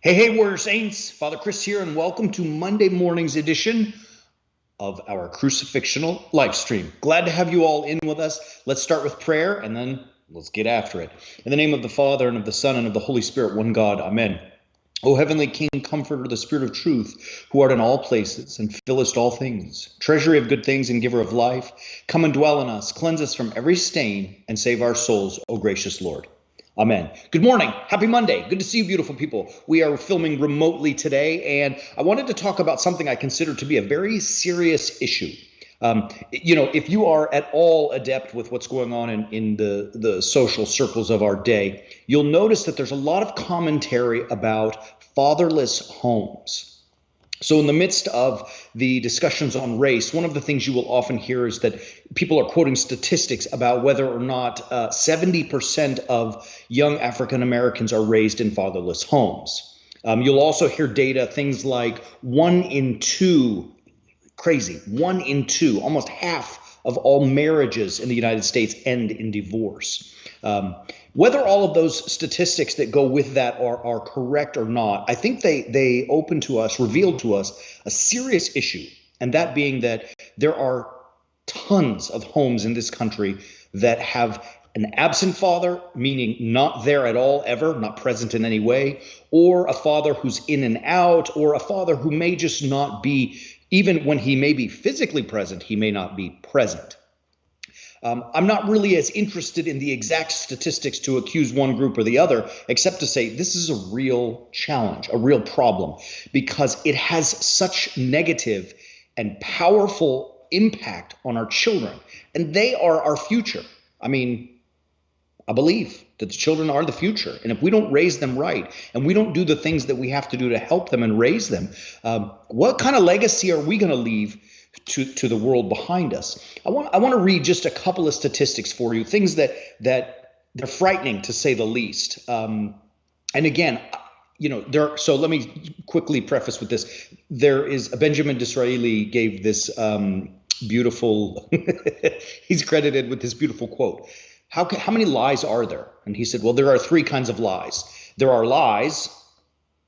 Hey, Warrior Saints, Father Chris here, and welcome to Monday morning's edition of our Crucifixional live stream. Glad to have you all in with us. Let's start with prayer, and then let's get after it. In the name of the Father, and of the Son, and of the Holy Spirit, one God, amen. O heavenly King, Comforter, the Spirit of truth, who art in all places, and fillest all things, treasury of good things and giver of life, come and dwell in us, cleanse us from every stain, and save our souls, O gracious Lord. Amen. Good morning. Happy Monday. Good to see you, beautiful people. We are filming remotely today, and I wanted to talk about something I consider to be a very serious issue. If you are at all adept with what's going on in the social circles of our day, you'll notice that there's a lot of commentary about fatherless homes. So in the midst of the discussions on race, one of the things you will often hear is that people are quoting statistics about whether or not 70% of young African Americans are raised in fatherless homes. You'll also hear data, things like 1 in 2, almost half of all marriages in the United States end in divorce. Whether all of those statistics that go with that are correct or not, I think they reveal to us a serious issue, and that being that there are tons of homes in this country that have an absent father, meaning not there at all, ever, not present in any way, or a father who's in and out, or a father who may just not be, even when he may be physically present, he may not be present. I'm not really as interested in the exact statistics to accuse one group or the other, except to say this is a real challenge, a real problem, because it has such negative and powerful impact on our children, and they are our future. I believe that the children are the future, and if we don't raise them right, and we don't do the things that we have to do to help them and raise them, what kind of legacy are we going to leave to the world behind us? I want to read just a couple of statistics for you, things that they're frightening to say the least. And again, so let me quickly preface with this. There is Benjamin Disraeli gave this beautiful, he's credited with this beautiful quote. How many lies are there? And he said, well, there are 3 kinds of lies. There are lies,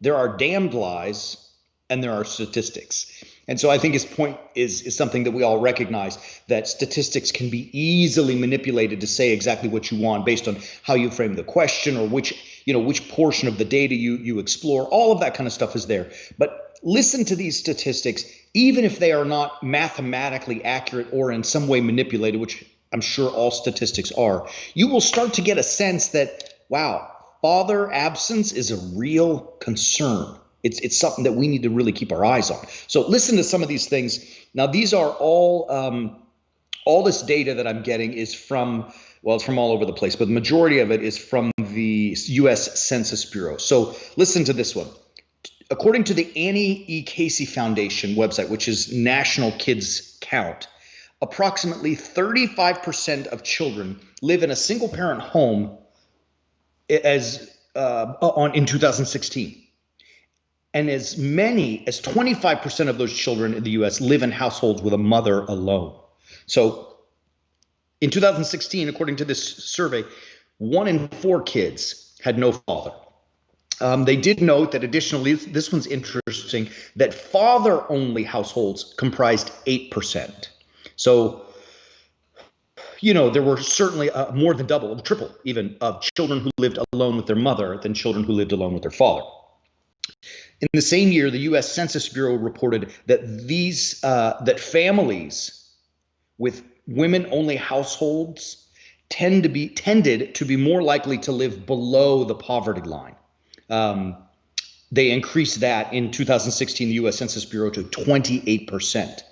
there are damned lies, and there are statistics. And so I think his point is something that we all recognize, that statistics can be easily manipulated to say exactly what you want based on how you frame the question or which portion of the data you explore. All of that kind of stuff is there. But listen to these statistics, even if they are not mathematically accurate or in some way manipulated, which I'm sure all statistics are, you will start to get a sense that, wow, father absence is a real concern. It's something that we need to really keep our eyes on. So listen to some of these things. Now, these are all this data that I'm getting is from, well, it's from all over the place, but the majority of it is from the U.S. Census Bureau. So listen to this one. According to the Annie E. Casey Foundation website, which is National Kids Count, approximately 35% of children live in a single-parent home in 2016. And as many as 25% of those children in the U.S. live in households with a mother alone. So in 2016, according to this survey, 1 in 4 kids had no father. They did note that additionally, this one's interesting, that father-only households comprised 8%. So, there were certainly more than double, triple even, of children who lived alone with their mother than children who lived alone with their father. In the same year, the U.S. Census Bureau reported that that families with women-only households tended to be more likely to live below the poverty line. They increased that in 2016, the U.S. Census Bureau, to 28%.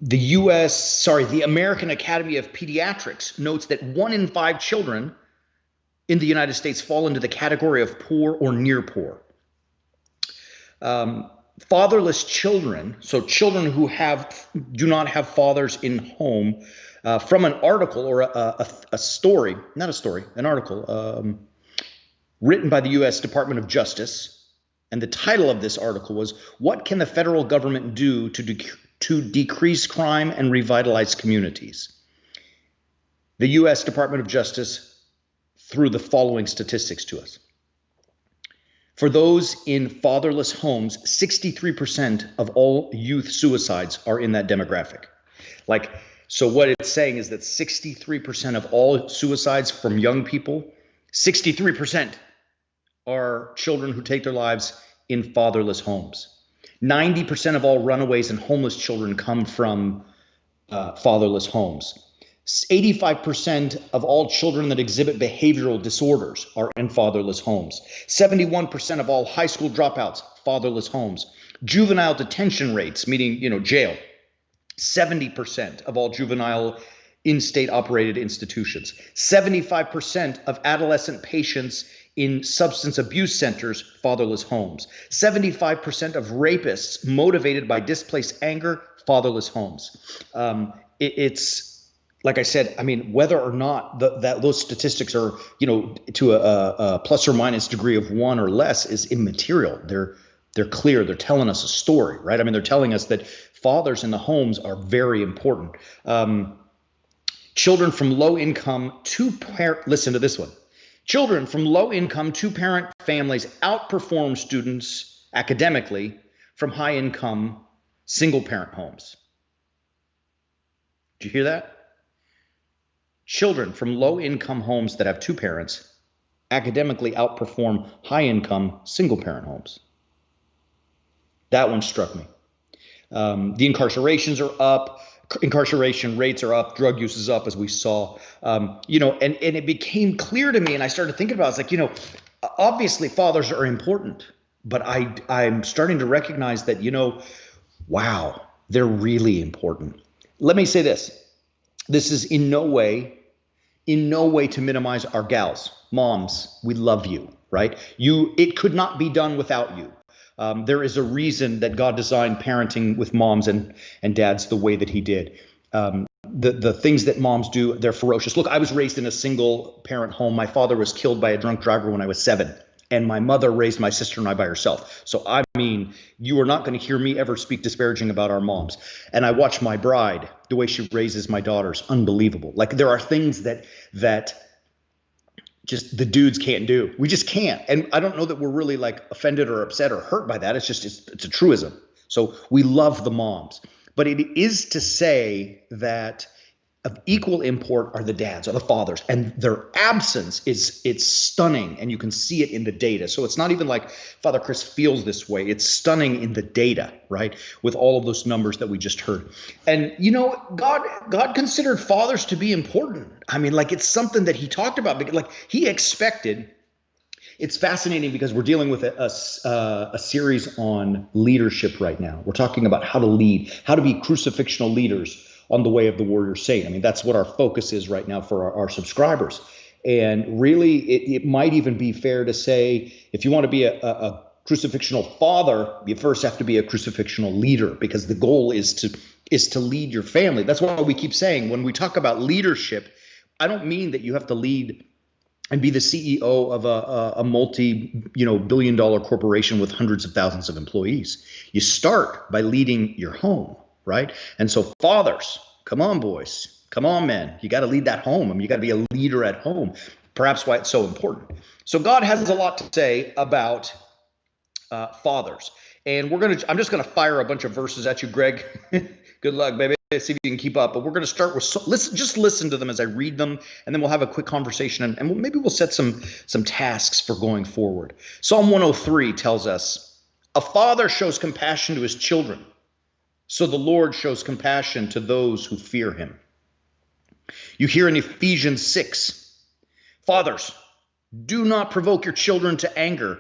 The American Academy of Pediatrics notes that 1 in 5 children in the United States fall into the category of poor or near poor. Fatherless children, so children who do not have fathers in home, from an article or an article written by the U.S. Department of Justice, and the title of this article was, "What Can the Federal Government Do to Decrease Crime and Revitalize Communities?" The U.S. Department of Justice threw the following statistics to us. For those in fatherless homes, 63% of all youth suicides are in that demographic. Like, so what it's saying is that 63% of all suicides from young people, 63% are children who take their lives in fatherless homes. 90% of all runaways and homeless children come from fatherless homes. 85% of all children that exhibit behavioral disorders are in fatherless homes. 71% of all high school dropouts, fatherless homes. Juvenile detention rates, meaning, jail, 70% of all juvenile in-state operated institutions. 75% of adolescent patients in substance abuse centers, fatherless homes. 75% of rapists motivated by displaced anger, fatherless homes. It's like I said, I mean, whether or not those statistics are, to a plus or minus degree of 1 or less is immaterial. They're clear. They're telling us a story, right? I mean, they're telling us that fathers in the homes are very important. Children from low income listen to this one. Children from low income two-parent families outperform students academically from high income single parent homes. Did you hear that? Children from low income homes that have two parents academically outperform high income single parent homes. That one struck me. The incarcerations are up. Incarceration rates are up. Drug use is up, as we saw. And it became clear to me, and I started thinking about it. It's like, obviously fathers are important, but I'm starting to recognize that, wow, they're really important. Let me say this. This is in no way to minimize our gals. Moms, we love you, right? It could not be done without you. There is a reason that God designed parenting with moms and dads the way that he did. The things that moms do, they're ferocious. Look, I was raised in a single parent home. My father was killed by a drunk driver when I was 7. And my mother raised my sister and I by herself. So, I mean, you are not going to hear me ever speak disparaging about our moms. And I watch my bride, the way she raises my daughters, unbelievable. Like, there are things that just the dudes can't do. We just can't. And I don't know that we're really like offended or upset or hurt by that. It's a truism. So we love the moms. But it is to say that of equal import are the dads or the fathers, and their absence it's stunning, and you can see it in the data. So it's not even like Father Chris feels this way. It's stunning in the data, right? With all of those numbers that we just heard. And God considered fathers to be important. I mean, like, it's something that he talked about, because like he expected. It's fascinating because we're dealing with a series on leadership right now. We're talking about how to lead, how to be crucifixional leaders on the way of the warrior saint. I mean, that's what our focus is right now for our subscribers. And really, it might even be fair to say, if you want to be a crucifixional father, you first have to be a crucifixional leader, because the goal is to lead your family. That's why we keep saying, when we talk about leadership, I don't mean that you have to lead and be the CEO of a multi-billion-dollar corporation with hundreds of thousands of employees. You start by leading your home, right? And so fathers, come on, boys, come on, men. You got to lead that home. I mean, you got to be a leader at home. Perhaps why it's so important. So God has a lot to say about fathers, and I'm just going to fire a bunch of verses at you, Greg. Good luck, baby. See if you can keep up. But we're going to start with listen to them as I read them, and then we'll have a quick conversation, and maybe we'll set some tasks for going forward. Psalm 103 tells us, a father shows compassion to his children, so the Lord shows compassion to those who fear him. You hear in Ephesians 6, fathers, do not provoke your children to anger,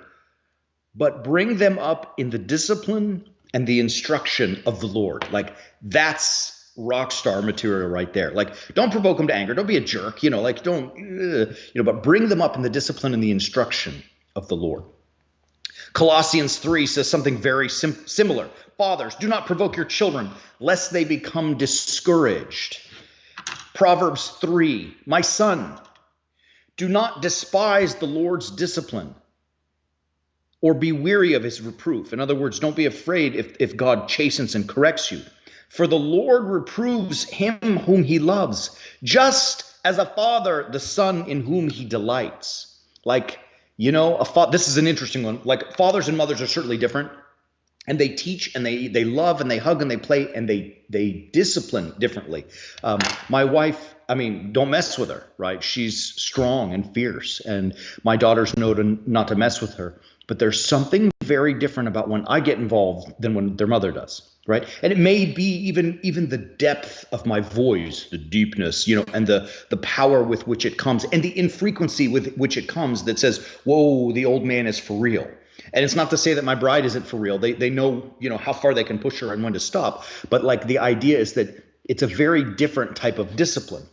but bring them up in the discipline and the instruction of the Lord. Like, that's rock star material right there. Like, don't provoke them to anger. Don't be a jerk, but bring them up in the discipline and the instruction of the Lord. Colossians 3 says something very similar. Fathers, do not provoke your children, lest they become discouraged. Proverbs 3, my son, do not despise the Lord's discipline or be weary of his reproof. In other words, don't be afraid if God chastens and corrects you. For the Lord reproves him whom he loves, just as a father the son in whom he delights. Like, You know, this is an interesting one. Like, fathers and mothers are certainly different, and they teach and they love and they hug and they play and they discipline differently. My wife, I mean, don't mess with her, right? She's strong and fierce, and my daughters know not to mess with her. But there's something very different about when I get involved than when their mother does, right? And it may be even the depth of my voice, the deepness, you know, and the power with which it comes, and the infrequency with which it comes that says, whoa, the old man is for real. And it's not to say that my bride isn't for real. They know, you know, how far they can push her and when to stop. But like, the idea is that it's a very different type of discipline.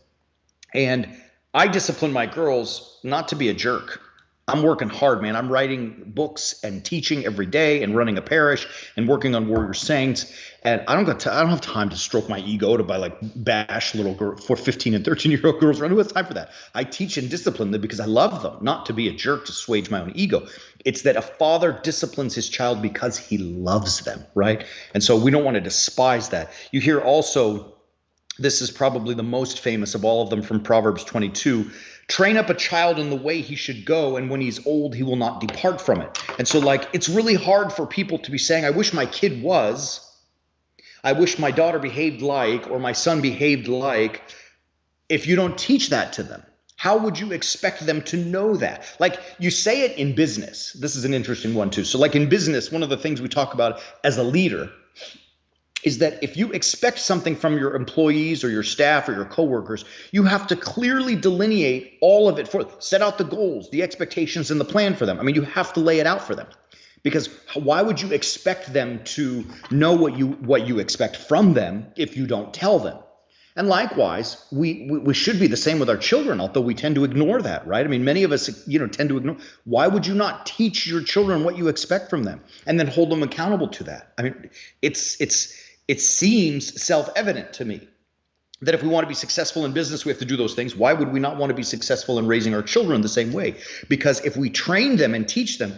And I discipline my girls not to be a jerk. I'm working hard, man. I'm writing books and teaching every day and running a parish and working on Warrior Saints. And I don't have time to stroke my ego to bash little girl for 15 and 13-year-old girls around. Who has time for that? I teach and discipline them because I love them, not to be a jerk to assuage my own ego. It's that a father disciplines his child because he loves them, right? And so we don't want to despise that. You hear also, this is probably the most famous of all of them from Proverbs 22, train up a child in the way he should go, and when he's old, he will not depart from it. And so, like, it's really hard for people to be saying, I wish my kid was, I wish my daughter behaved like, or my son behaved like, if you don't teach that to them. How would you expect them to know that? Like, you say it in business. This is an interesting one too. So like in business, one of the things we talk about as a leader is that if you expect something from your employees or your staff or your coworkers, you have to clearly delineate all of it set out the goals, the expectations, and the plan for them. I mean, you have to lay it out for them, because why would you expect them to know what you expect from them if you don't tell them? And likewise, we should be the same with our children, although we tend to ignore that, right? I mean, many of us, you know, tend to ignore. Why would you not teach your children what you expect from them and then hold them accountable to that? I mean, it seems self-evident to me that if we want to be successful in business, we have to do those things. Why would we not want to be successful in raising our children the same way? Because if we train them and teach them,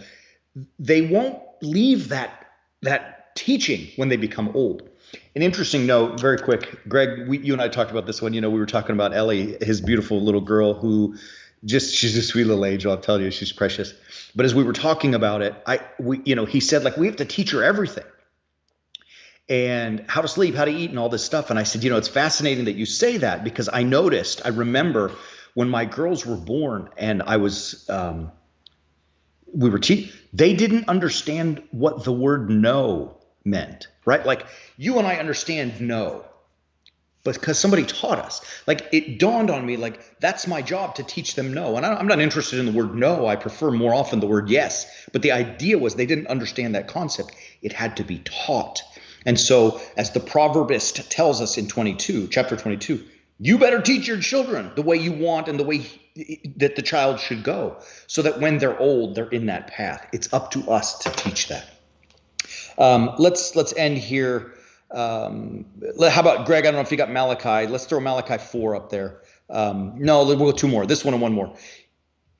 they won't leave that teaching when they become old. An interesting note, very quick, Greg, you and I talked about this one. You know, we were talking about Ellie, his beautiful little girl who she's a sweet little angel. I'll tell you, she's precious. But as we were talking about it, he said, like, we have to teach her everything, and how to sleep, how to eat, and all this stuff. And I said, you know, it's fascinating that you say that, because I remember when my girls were born and I was, they didn't understand what the word no meant, right? Like, you and I understand no, but because somebody taught us. Like, it dawned on me, like, that's my job to teach them no. And I'm not interested in the word no. I prefer more often the word yes. But the idea was they didn't understand that concept. It had to be taught. And so, as the proverbist tells us in chapter 22, you better teach your children the way you want and the way that the child should go, so that when they're old, they're in that path. It's up to us to teach that. Let's end here. How about, Greg? I don't know if you got Malachi. Let's throw Malachi 4 up there. No, we'll go 2 more. This one and 1 more.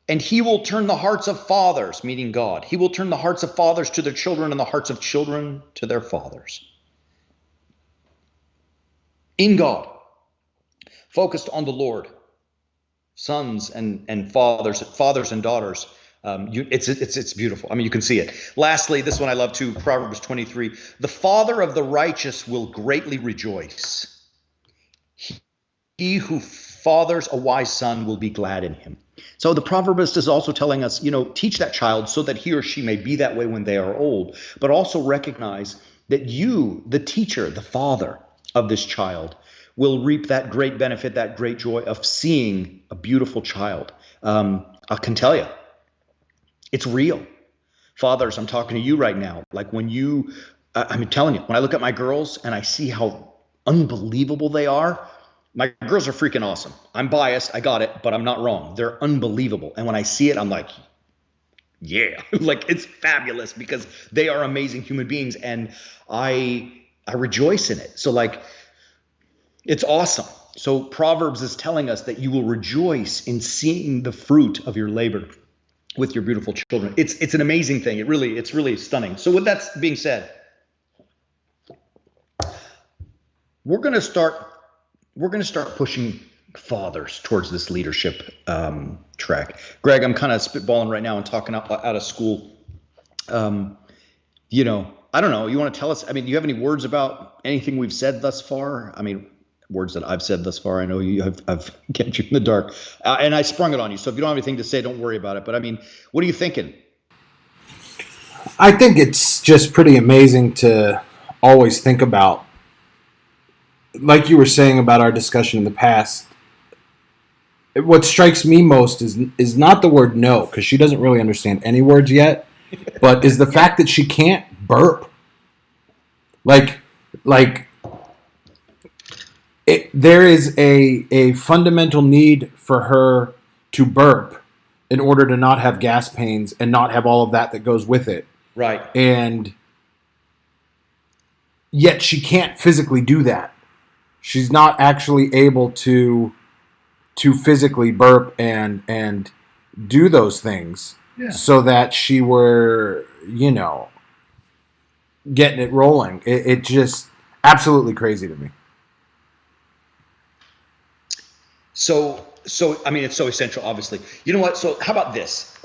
And he will turn the hearts of fathers, meaning God. He will turn the hearts of fathers to their children and the hearts of children to their fathers. In God, focused on the Lord, sons and fathers and daughters. It's beautiful. I mean, you can see it. Lastly, this one I love too, Proverbs 23. The father of the righteous will greatly rejoice. He who fathers a wise son will be glad in him. So the proverbist is also telling us, you know, teach that child so that he or she may be that way when they are old, but also recognize that you, the teacher, the father of this child, will reap that great benefit, that great joy of seeing a beautiful child. I can tell you, it's real. Fathers, I'm talking to you right now. Like, when I'm telling you, when I look at my girls and I see how unbelievable they are, my girls are freaking awesome. I'm biased, I got it, but I'm not wrong. They're unbelievable. And when I see it, I'm like, yeah, like, it's fabulous, because they are amazing human beings, and I rejoice in it. So, like, it's awesome. So Proverbs is telling us that you will rejoice in seeing the fruit of your labor with your beautiful children. It's an amazing thing. It's really stunning. So with that being said, we're going to start pushing fathers towards this leadership track. Greg, I'm kind of spitballing right now and talking out of school. I don't know. You want to tell us? I mean, do you have any words about anything we've said thus far? I mean, words that I've said thus far. I know I've kept you in the dark, and I sprung it on you. So if you don't have anything to say, don't worry about it. But I mean, what are you thinking? I think it's just pretty amazing to always think about, like you were saying about our discussion in the past. What strikes me most is not the word no, because she doesn't really understand any words yet, but is the fact that she can't burp. There is a fundamental need for her to burp in order to not have gas pains and not have all of that goes with it. Right. And yet she can't physically do that. She's not actually able to physically burp and do those things, so that she were, getting it rolling. It just absolutely crazy to me. So I mean, it's so essential, obviously. You know what? So how about this?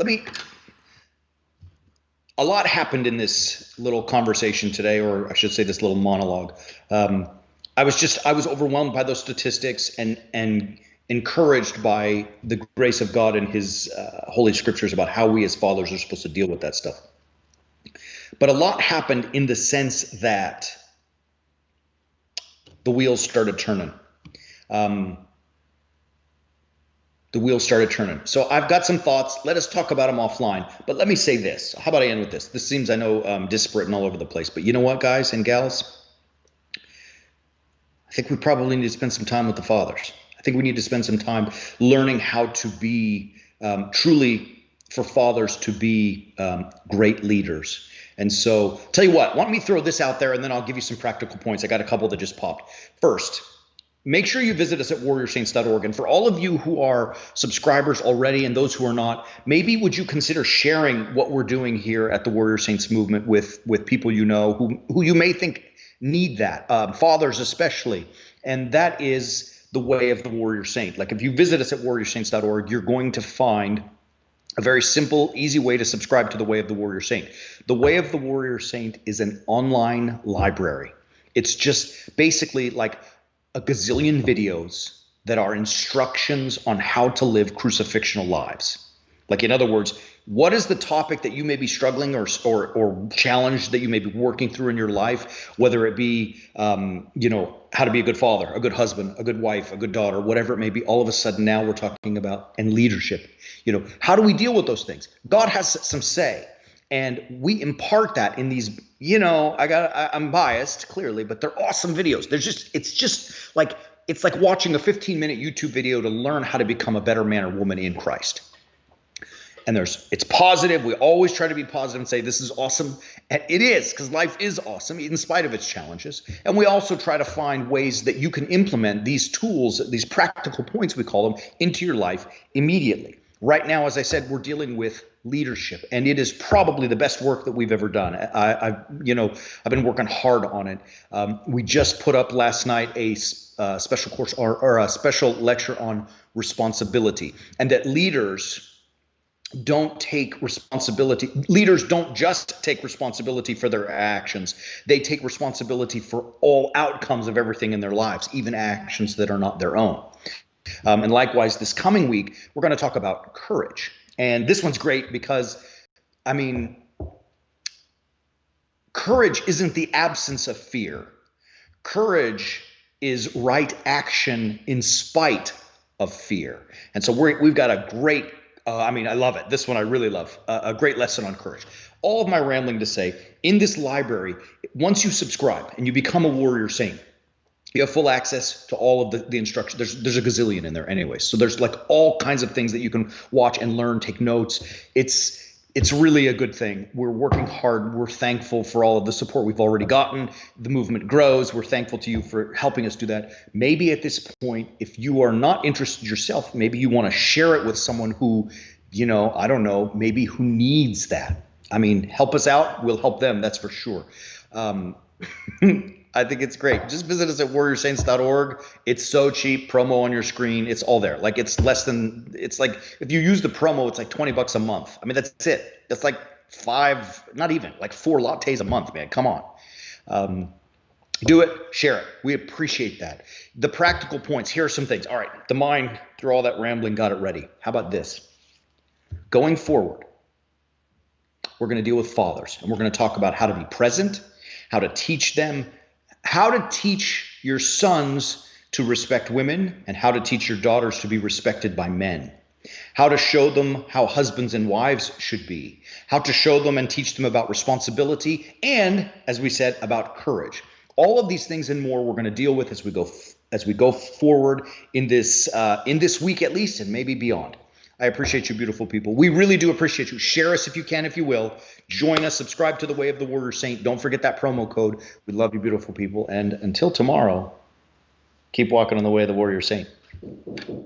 A lot happened in this little conversation today, or I should say this little monologue. I was overwhelmed by those statistics and encouraged by the grace of God and his holy scriptures about how we as fathers are supposed to deal with that stuff. But a lot happened in the sense that the wheels started turning. So I've got some thoughts. Let us talk about them offline. But let me say this. How about I end with this? This seems, I know, disparate and all over the place. But you know what, guys and gals? I think we probably need to spend some time with the fathers. I think we need to spend some time learning how to be truly, for fathers to be great leaders. And so, tell you what, let me throw this out there, and then I'll give you some practical points. I got a couple that just popped. First, make sure you visit us at warriorsaints.org. And for all of you who are subscribers already and those who are not, maybe would you consider sharing what we're doing here at the Warrior Saints movement with people you know who you may think need that, fathers especially. And that is the way of the Warrior Saint. Like if you visit us at warriorsaints.org, you're going to find a very simple, easy way to subscribe to the Way of the Warrior Saint. The Way of the Warrior Saint is an online library. It's just basically like a gazillion videos that are instructions on how to live crucifixional lives. Like, in other words, what is the topic that you may be struggling or challenged that you may be working through in your life, whether it be, how to be a good father, a good husband, a good wife, a good daughter, whatever it may be. All of a sudden now we're talking about and leadership. How do we deal with those things? God has some say, and we impart that in these, I'm biased clearly, but they're awesome videos. It's like watching a 15-minute YouTube video to learn how to become a better man or woman in Christ. And it's positive. We always try to be positive and say this is awesome. And it is, because life is awesome in spite of its challenges. And we also try to find ways that you can implement these tools, these practical points, we call them, into your life immediately. Right now, as I said, we're dealing with leadership, and it is probably the best work that we've ever done. I've been working hard on it. We just put up last night a special course or a special lecture on responsibility, and that leaders don't take responsibility. Leaders don't just take responsibility for their actions. They take responsibility for all outcomes of everything in their lives, even actions that are not their own. And likewise, this coming week, we're going to talk about courage. And this one's great because, courage isn't the absence of fear. Courage is right action in spite of fear. And so we've got a great I love it. This one I really love. A great lesson on courage. All of my rambling to say, in this library, once you subscribe and you become a Warrior Saint, you have full access to all of the instructions. There's a gazillion in there anyway. So there's like all kinds of things that you can watch and learn, take notes. It's really a good thing. We're working hard. We're thankful for all of the support we've already gotten. The movement grows. We're thankful to you for helping us do that. Maybe at this point, if you are not interested yourself, maybe you want to share it with someone who, I don't know, maybe who needs that. Help us out. We'll help them. That's for sure. I think it's great. Just visit us at warriorsaints.org. It's so cheap. Promo on your screen. It's all there. Like it's like if you use the promo, it's like $20 a month. I mean, that's it. That's like not even like 4 lattes a month, man. Come on. Do it, share it. We appreciate that. The practical points. Here are some things. All right. The mind, through all that rambling, got it ready. How about this? Going forward, we're going to deal with fathers, and we're going to talk about how to be present, how to teach them, how to teach your sons to respect women, and how to teach your daughters to be respected by men, how to show them how husbands and wives should be, how to show them and teach them about responsibility, and, as we said, about courage. All of these things and more we're going to deal with as we go forward in this week at least, and maybe beyond. I appreciate you, beautiful people. We really do appreciate you. Share us if you can, if you will. Join us. Subscribe to the Way of the Warrior Saint. Don't forget that promo code. We love you, beautiful people. And until tomorrow, keep walking on the way of the Warrior Saint.